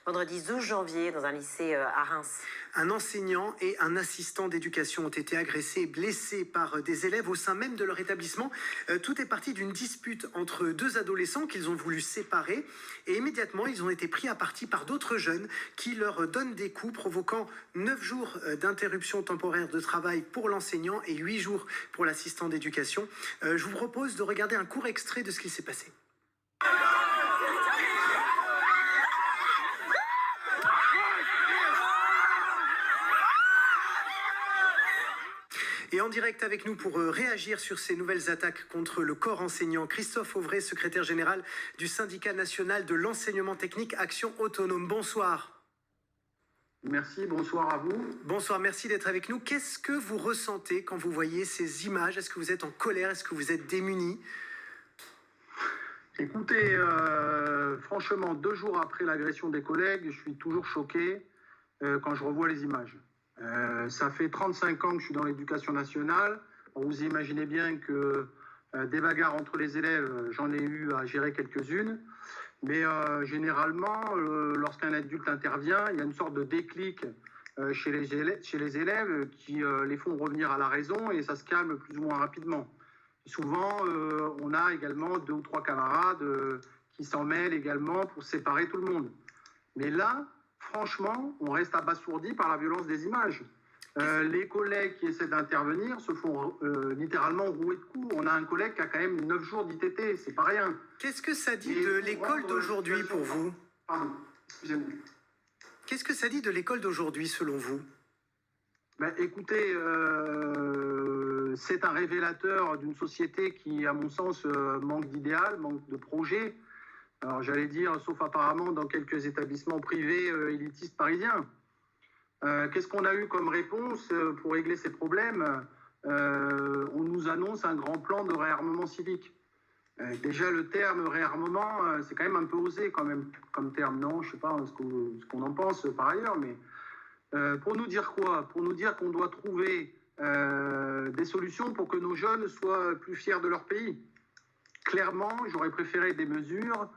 vendredi 12 janvier dans un lycée à Reims. Un enseignant et un assistant d'éducation ont été agressés et blessés par des élèves au sein même de leur établissement. Tout est parti d'une dispute entre deux adolescents qu'ils ont voulu séparer et immédiatement ils ont été pris à partie par d'autres jeunes qui leur donnent des coups, provoquant 9 jours d'interruption temporaire de travail pour l'enseignant et 8 jours pour l'assistant d'éducation. Je vous propose de regarder un court extrait de ce qui s'est passé. Et en direct avec nous pour réagir sur ces nouvelles attaques contre le corps enseignant, Christophe Auvray, secrétaire général du syndicat national de l'enseignement technique Action Autonome. Bonsoir. Merci, bonsoir à vous. Bonsoir, merci d'être avec nous. Qu'est-ce que vous ressentez quand vous voyez ces images? Est-ce que vous êtes en colère? Est-ce que vous êtes démunis? Écoutez, franchement, 2 jours après l'agression des collègues, je suis toujours choqué quand je revois les images. Ça fait 35 ans que je suis dans l'éducation nationale. Vous imaginez bien que des bagarres entre les élèves, j'en ai eu à gérer quelques-unes. Mais généralement, lorsqu'un adulte intervient, il y a une sorte de déclic chez les élèves qui les font revenir à la raison et ça se calme plus ou moins rapidement. Souvent, on a également 2 ou 3 camarades qui s'en mêlent également pour séparer tout le monde. Mais là, franchement, on reste abasourdi par la violence des images. Les collègues qui essaient d'intervenir se font littéralement rouer de coups. On a un collègue qui a quand même 9 jours d'ITT, c'est pas rien. Qu'est-ce que ça dit de l'école d'aujourd'hui pour vous? Pardon, excusez-moi. Qu'est-ce que ça dit de l'école d'aujourd'hui selon vous? Ben, écoutez, c'est un révélateur d'une société qui, à mon sens, manque d'idéal, manque de projet. Alors j'allais dire, sauf apparemment dans quelques établissements privés élitistes parisiens. Qu'est-ce qu'on a eu comme réponse pour régler ces problèmes? On nous annonce un grand plan de réarmement civique. Déjà le terme réarmement, c'est quand même un peu osé quand même comme terme, non? Je ne sais pas ce qu'on en pense par ailleurs, mais pour nous dire quoi? Pour nous dire qu'on doit trouver des solutions pour que nos jeunes soient plus fiers de leur pays. Clairement, j'aurais préféré des mesures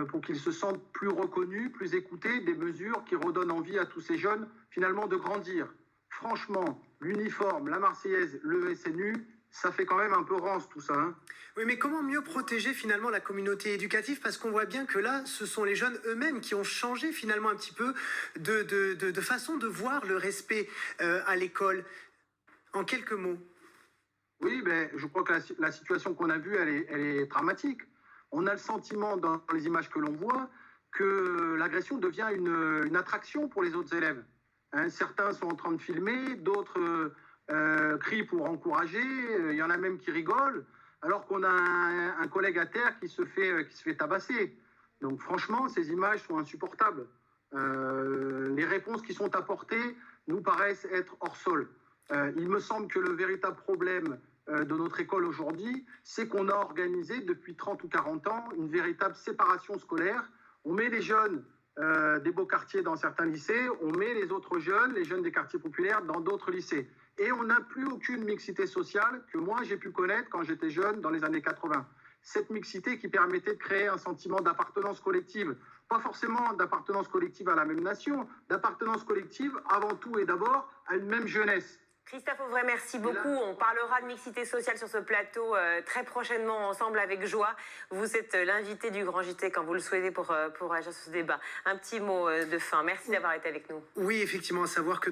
pour qu'ils se sentent plus reconnus, plus écoutés, des mesures qui redonnent envie à tous ces jeunes, finalement, de grandir. Franchement, l'uniforme, la Marseillaise, le SNU, ça fait quand même un peu rance tout ça. Hein. Oui, mais comment mieux protéger finalement la communauté éducative? Parce qu'on voit bien que là, ce sont les jeunes eux-mêmes qui ont changé finalement un petit peu de façon de voir le respect à l'école. En quelques mots. Oui, ben, je crois que la situation qu'on a vue, elle est dramatique. On a le sentiment dans les images que l'on voit que l'agression devient une attraction pour les autres élèves. Hein, certains sont en train de filmer, d'autres crient pour encourager, il y en a même qui rigolent, alors qu'on a un collègue à terre qui se fait tabasser. Donc franchement, ces images sont insupportables. Les réponses qui sont apportées nous paraissent être hors sol. Il me semble que le véritable problème de notre école aujourd'hui, c'est qu'on a organisé depuis 30 ou 40 ans une véritable séparation scolaire. On met les jeunes des beaux quartiers dans certains lycées, on met les autres jeunes, les jeunes des quartiers populaires, dans d'autres lycées. Et on n'a plus aucune mixité sociale que moi j'ai pu connaître quand j'étais jeune dans les années 80. Cette mixité qui permettait de créer un sentiment d'appartenance collective. Pas forcément d'appartenance collective à la même nation, d'appartenance collective avant tout et d'abord à une même jeunesse. Christophe Auvray, merci beaucoup. On parlera de mixité sociale sur ce plateau très prochainement ensemble avec joie. Vous êtes l'invité du Grand JT quand vous le souhaitez pour agir sur ce débat. Un petit mot de fin. Merci d'avoir été avec nous. Oui, effectivement, à savoir que